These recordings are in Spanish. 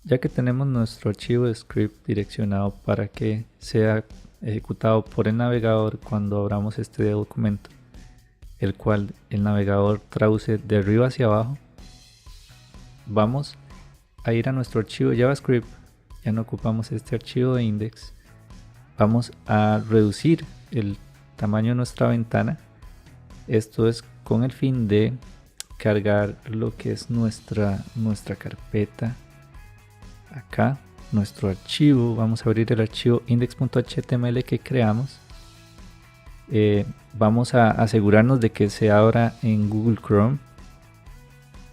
Ya que tenemos nuestro archivo de script direccionado para que sea ejecutado por el navegador cuando abramos este documento, el cual el navegador traduce de arriba hacia abajo, vamos a ir a nuestro archivo JavaScript. Ya no ocupamos este archivo de index. Vamos a reducir el tamaño de nuestra ventana. Esto es con el fin de cargar lo que es nuestra carpeta. Acá nuestro archivo, vamos a abrir el archivo index.html que creamos. Vamos a asegurarnos de que se abra en Google Chrome.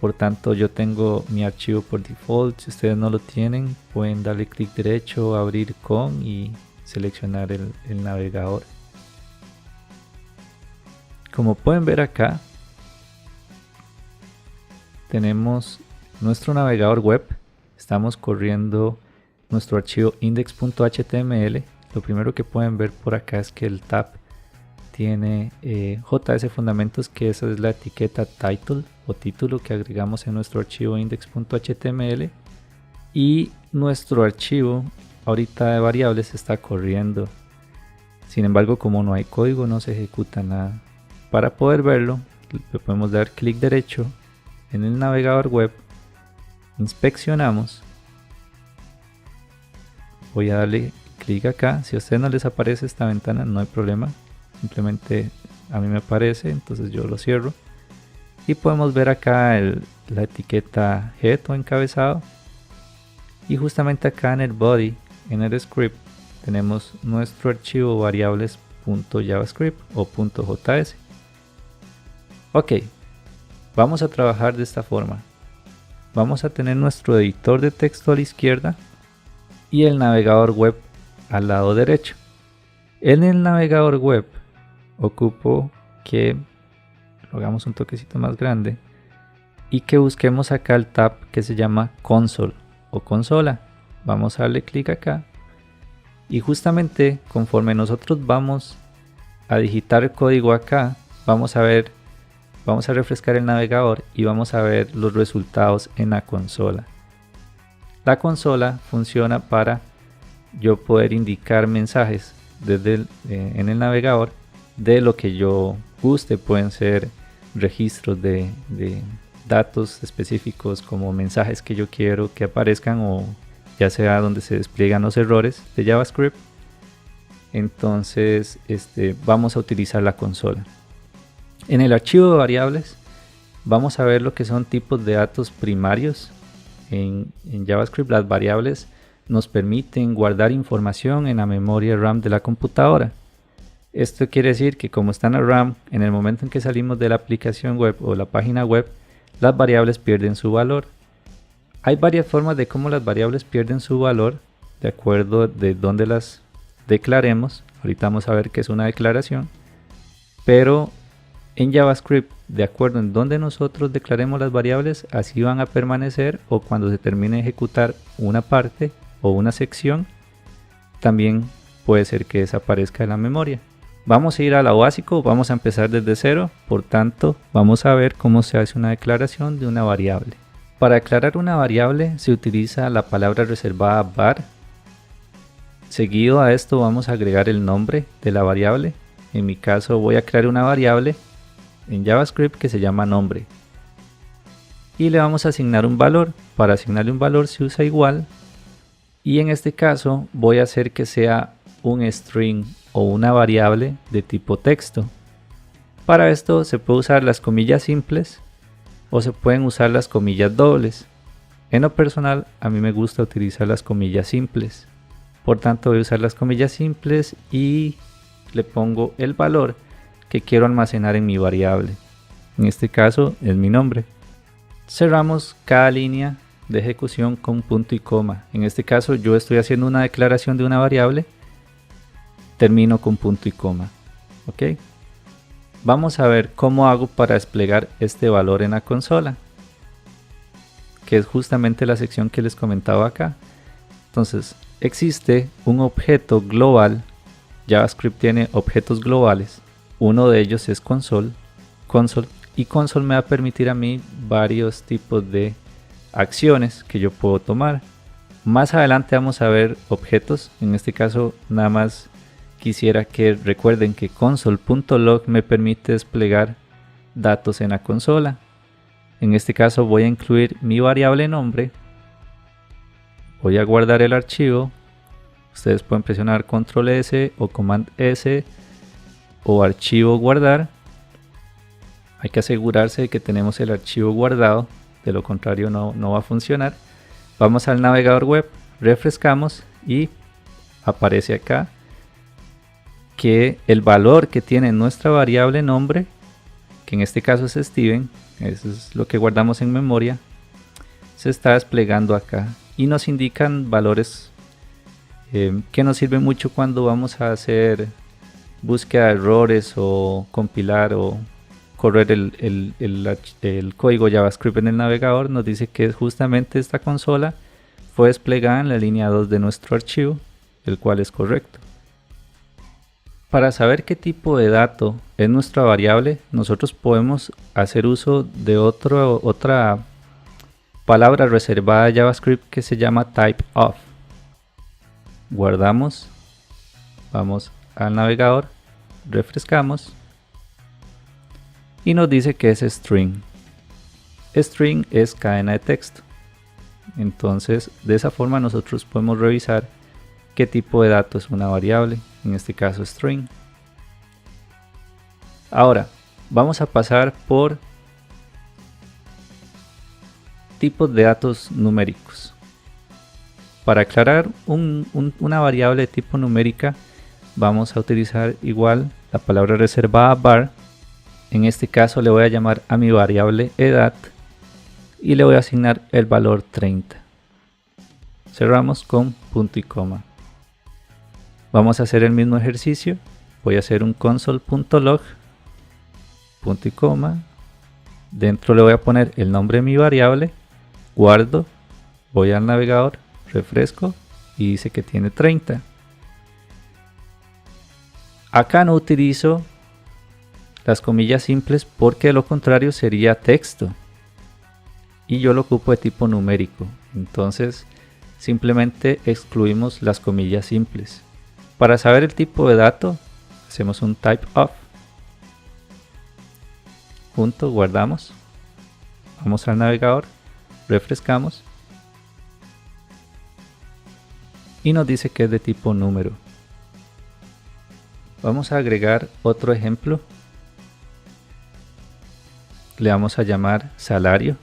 Por tanto, yo tengo mi archivo por default. Si ustedes no lo tienen, pueden darle clic derecho, abrir con y seleccionar el navegador. Como pueden ver acá, tenemos nuestro navegador web. Estamos corriendo nuestro archivo index.html. Lo primero que pueden ver por acá es que el tab tiene JS Fundamentos, que esa es la etiqueta title o título que agregamos en nuestro archivo index.html, y nuestro archivo ahorita de variables está corriendo. Sin embargo, como no hay código, no se ejecuta nada. Para poder verlo, le podemos dar clic derecho en el navegador web, inspeccionamos. Voy a darle clic acá. Si a ustedes no les aparece esta ventana, no hay problema, simplemente a mí me aparece, entonces yo lo cierro. Y podemos ver acá la etiqueta head o encabezado, y justamente acá en el body, en el script, tenemos nuestro archivo variables.javascript o .js. Ok, vamos a trabajar de esta forma. Vamos a tener nuestro editor de texto a la izquierda y el navegador web al lado derecho. En el navegador web ocupo que lo hagamos un toquecito más grande y que busquemos acá el tab que se llama console o consola. Vamos a darle clic acá y justamente conforme nosotros vamos a digitar el código acá, vamos a refrescar el navegador y vamos a ver los resultados en la consola. La consola funciona para yo poder indicar mensajes desde en el navegador de lo que yo guste. Pueden ser registros de datos específicos como mensajes que yo quiero que aparezcan, o ya sea donde se despliegan los errores de JavaScript. Entonces vamos a utilizar la consola. En el archivo de variables vamos a ver lo que son tipos de datos primarios. En JavaScript las variables nos permiten guardar información en la memoria RAM de la computadora. Esto quiere decir que como están en RAM, en el momento en que salimos de la aplicación web o la página web, las variables pierden su valor. Hay varias formas de cómo las variables pierden su valor, de acuerdo de dónde las declaremos. Ahorita vamos a ver qué es una declaración, pero en JavaScript, de acuerdo en donde nosotros declaremos las variables, así van a permanecer, o cuando se termine de ejecutar una parte o una sección, también puede ser que desaparezca de la memoria. Vamos a ir a lo básico, vamos a empezar desde cero, por tanto vamos a ver cómo se hace una declaración de una variable. Para declarar una variable se utiliza la palabra reservada var. Seguido a esto vamos a agregar el nombre de la variable. En mi caso voy a crear una variable en JavaScript que se llama nombre y le vamos a asignar un valor. Para asignarle un valor se usa igual, y en este caso voy a hacer que sea un string o una variable de tipo texto. Para esto se puede usar las comillas simples o se pueden usar las comillas dobles. En lo personal a mí me gusta utilizar las comillas simples, por tanto voy a usar las comillas simples y le pongo el valor que quiero almacenar en mi variable. En este caso es mi nombre. Cerramos cada línea de ejecución con punto y coma. En este caso yo estoy haciendo una declaración de una variable, termino con punto y coma. Ok, vamos a ver cómo hago para desplegar este valor en la consola, que es justamente la sección que les comentaba acá. Entonces existe un objeto global. JavaScript tiene objetos globales. Uno de ellos es console, y console me va a permitir a mí varios tipos de acciones que yo puedo tomar. Más adelante vamos a ver objetos. En este caso nada más quisiera que recuerden que console.log me permite desplegar datos en la consola. En este caso voy a incluir mi variable nombre. Voy a guardar el archivo. Ustedes pueden presionar control S o command S o archivo guardar. Hay que asegurarse de que tenemos el archivo guardado, de lo contrario no va a funcionar. Vamos al navegador web, refrescamos y aparece acá que el valor que tiene nuestra variable nombre, que en este caso es Steven, eso es lo que guardamos en memoria, se está desplegando acá y nos indican valores que nos sirven mucho cuando vamos a hacer búsqueda de errores o compilar o correr el código JavaScript en el navegador. Nos dice que justamente esta consola fue desplegada en la línea 2 de nuestro archivo, el cual es correcto. Para saber qué tipo de dato es nuestra variable, nosotros podemos hacer uso de otra palabra reservada de JavaScript que se llama typeof. Guardamos, vamos al navegador, refrescamos y nos dice que es string. String es cadena de texto. Entonces de esa forma nosotros podemos revisar qué tipo de dato es una variable, en este caso string. Ahora vamos a pasar por tipos de datos numéricos. Para aclarar una variable de tipo numérica vamos a utilizar igual la palabra reservada var. En este caso le voy a llamar a mi variable edad y le voy a asignar el valor 30. Cerramos con punto y coma. Vamos a hacer el mismo ejercicio. Voy a hacer un console.log, punto y coma. Dentro le voy a poner el nombre de mi variable, guardo, voy al navegador, refresco y dice que tiene 30. Acá no utilizo las comillas simples porque de lo contrario sería texto y yo lo ocupo de tipo numérico. Entonces simplemente excluimos las comillas simples. Para saber el tipo de dato hacemos un typeof, punto, guardamos, vamos al navegador, refrescamos y nos dice que es de tipo número. Vamos a agregar otro ejemplo. Le vamos a llamar salario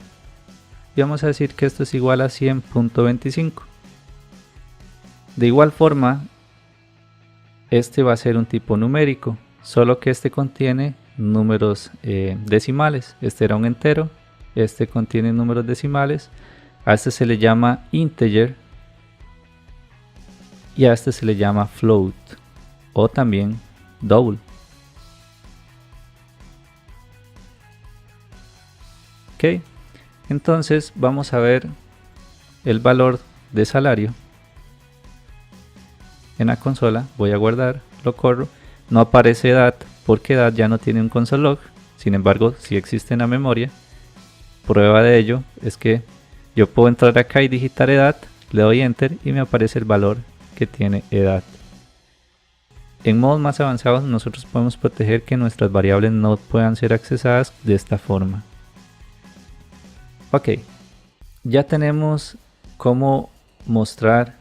y vamos a decir que esto es igual a 100.25. De igual forma, este va a ser un tipo numérico, solo que este contiene números decimales. Este era un entero, este contiene números decimales. A este se le llama integer y a este se le llama float o también double. Ok, entonces vamos a ver el valor de salario en la consola. Voy a guardar, lo corro, no aparece edad porque edad ya no tiene un console log, sin embargo sí existe en la memoria. Prueba de ello es que yo puedo entrar acá y digitar edad, le doy enter y me aparece el valor que tiene edad. En modos más avanzados nosotros podemos proteger que nuestras variables no puedan ser accesadas de esta forma. Ok, ya tenemos cómo mostrar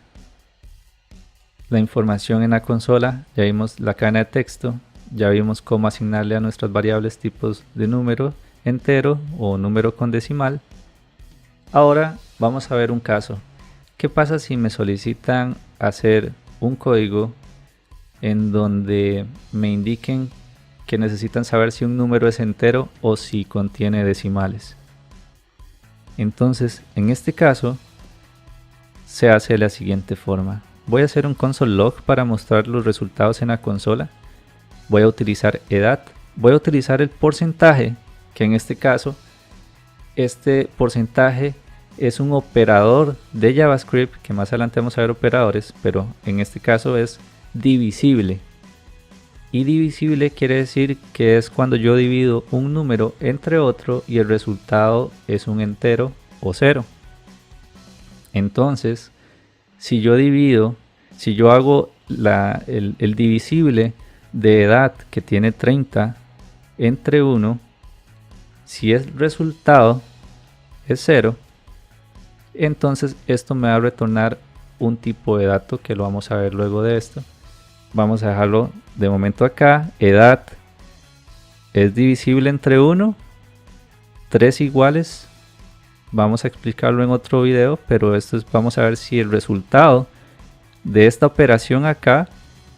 la información en la consola, ya vimos la cadena de texto, ya vimos cómo asignarle a nuestras variables tipos de número entero o número con decimal. Ahora vamos a ver un caso. ¿Qué pasa si me solicitan hacer un código en donde me indiquen que necesitan saber si un número es entero o si contiene decimales? Entonces, en este caso, se hace de la siguiente forma. Voy a hacer un console log para mostrar los resultados en la consola. Voy a utilizar edad. Voy a utilizar el porcentaje, que en este caso, este porcentaje es un operador de JavaScript, que más adelante vamos a ver operadores, pero en este caso es divisible. Y divisible quiere decir que es cuando yo divido un número entre otro y el resultado es un entero o cero. Entonces, si yo hago el divisible de edad que tiene 30 entre 1, si el resultado es 0, entonces esto me va a retornar un tipo de dato que lo vamos a ver luego de esto. Vamos a dejarlo de momento acá. Edad es divisible entre 1, 3 iguales. Vamos a explicarlo en otro video, pero esto es, vamos a ver si el resultado de esta operación acá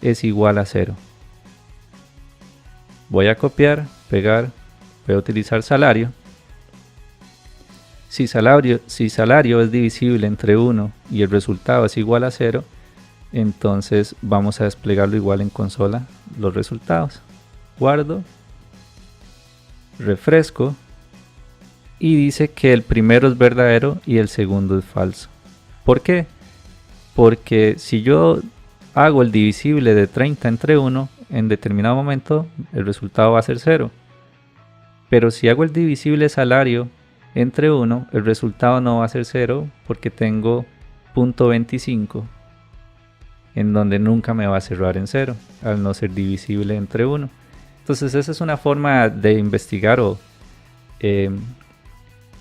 es igual a 0. Voy a copiar, pegar, voy a utilizar salario. Si salario es divisible entre 1 y el resultado es igual a 0, entonces vamos a desplegarlo igual en consola los resultados. Guardo, refresco y dice que el primero es verdadero y el segundo es falso. ¿Por qué? Porque si yo hago el divisible de 30 entre 1, en determinado momento el resultado va a ser 0. Pero si hago el divisible salario entre 1, el resultado no va a ser 0 porque tengo .25, en donde nunca me va a cerrar en 0, al no ser divisible entre 1. Entonces esa es una forma de investigar o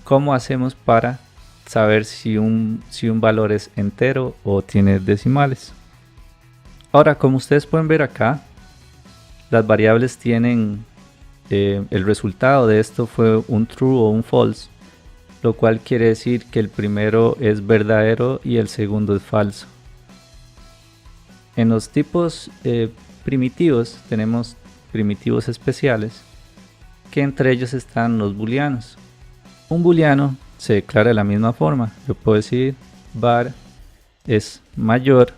cómo hacemos para saber si un valor es entero o tiene decimales. Ahora, como ustedes pueden ver acá, las variables tienen el resultado de esto fue un true o un false, lo cual quiere decir que el primero es verdadero y el segundo es falso. En los tipos primitivos tenemos primitivos especiales, que entre ellos están los booleanos. Un booleano se declara de la misma forma. Yo puedo decir var es mayor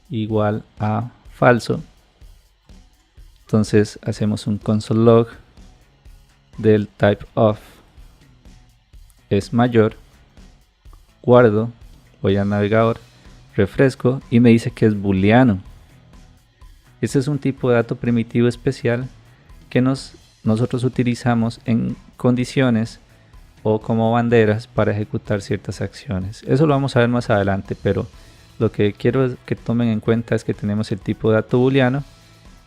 igual a falso. Entonces hacemos un console log del type of es mayor, guardo, voy al navegador, refresco y me dice que es booleano. Este es un tipo de dato primitivo especial que nosotros utilizamos en condiciones o como banderas para ejecutar ciertas acciones. Eso lo vamos a ver más adelante, pero lo que quiero que tomen en cuenta es que tenemos el tipo de dato booleano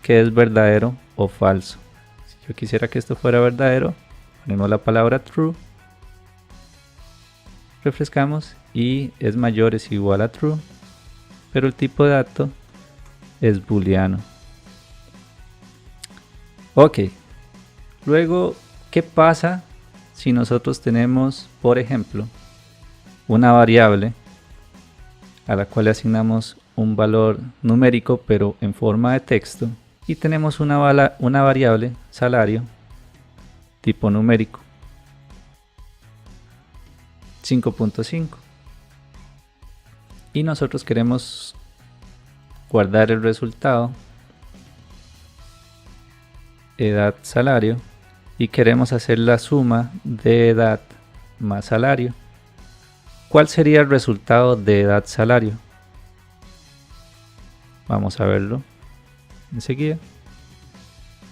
que es verdadero o falso. Si yo quisiera que esto fuera verdadero, ponemos la palabra true, refrescamos y es mayor es igual a true, pero el tipo de dato es booleano. Ok, luego, ¿qué pasa si nosotros tenemos, por ejemplo, una variable a la cual le asignamos un valor numérico pero en forma de texto y tenemos una variable salario tipo numérico 5.5 y nosotros queremos guardar el resultado edad salario y queremos hacer la suma de edad más salario? ¿Cuál sería el resultado de edad salario? Vamos a verlo enseguida.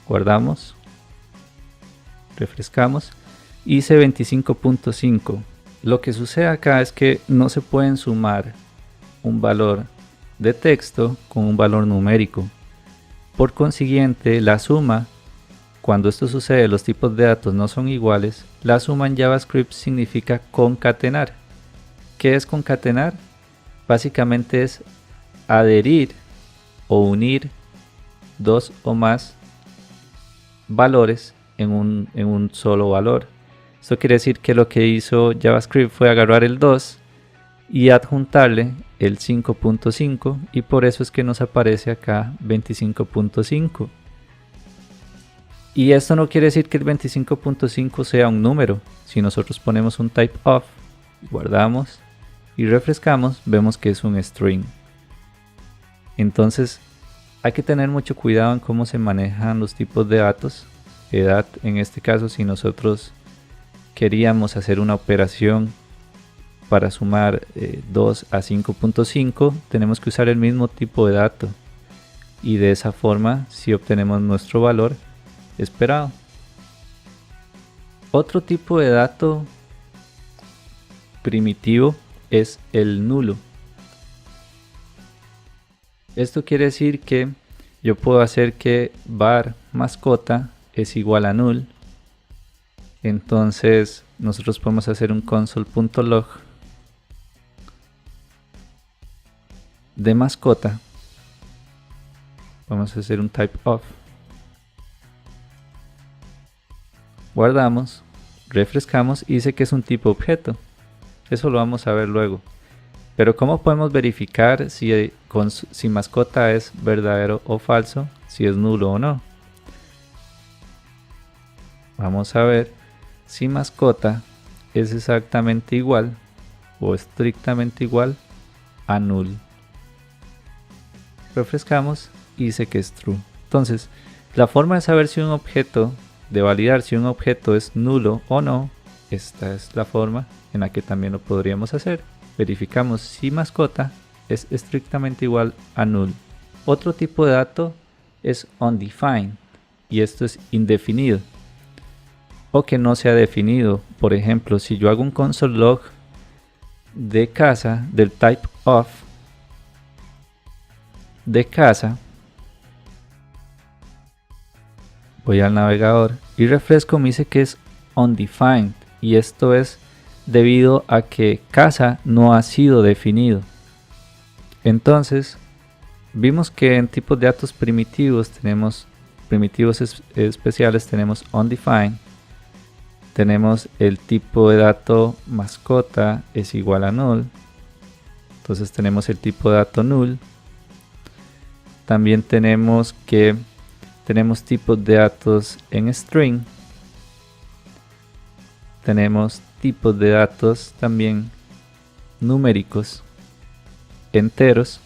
Guardamos, refrescamos y dice 25.5. Lo que sucede acá es que no se pueden sumar un valor de texto con un valor numérico. Por consiguiente, la suma, cuando esto sucede, los tipos de datos no son iguales. La suma en JavaScript significa concatenar. ¿Qué es concatenar? Básicamente es adherir o unir dos o más valores en un solo valor. Esto quiere decir que lo que hizo JavaScript fue agarrar el 2 y adjuntarle el 5.5 y por eso es que nos aparece acá 25.5. Y esto no quiere decir que el 25.5 sea un número. Si nosotros ponemos un type of, guardamos y refrescamos, vemos que es un string. Entonces hay que tener mucho cuidado en cómo se manejan los tipos de datos. Edad, en este caso, si nosotros queríamos hacer una operación para sumar 2 a 5.5, tenemos que usar el mismo tipo de dato y de esa forma si obtenemos nuestro valor esperado. Otro tipo de dato primitivo es el nulo. Esto quiere decir que yo puedo hacer que var mascota es igual a null. Entonces nosotros podemos hacer un console.log de mascota. Vamos a hacer un type of. Guardamos, refrescamos y dice que es un tipo objeto. Eso lo vamos a ver luego. Pero ¿cómo podemos verificar si mascota es verdadero o falso? Si es nulo o no. Vamos a ver si mascota es exactamente igual o estrictamente igual a null. Refrescamos y dice que es true. Entonces, la forma de saber si un objeto, de validar si un objeto es nulo o no, esta es la forma en la que también lo podríamos hacer. Verificamos si mascota es estrictamente igual a null. Otro tipo de dato es undefined y esto es indefinido o que no se ha definido. Por ejemplo, si yo hago un console log de casa del type of de casa, voy al navegador y refresco, me dice que es undefined y esto es debido a que casa no ha sido definido. Entonces vimos que en tipos de datos primitivos tenemos primitivos especiales, tenemos undefined, tenemos el tipo de dato mascota es igual a null, entonces tenemos el tipo de dato null. También tenemos tipos de datos en string, tenemos tipos de datos también numéricos enteros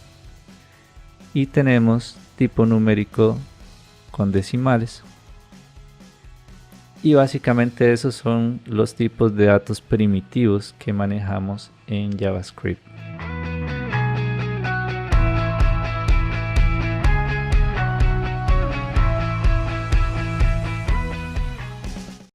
y tenemos tipo numérico con decimales. Y básicamente esos son los tipos de datos primitivos que manejamos en JavaScript.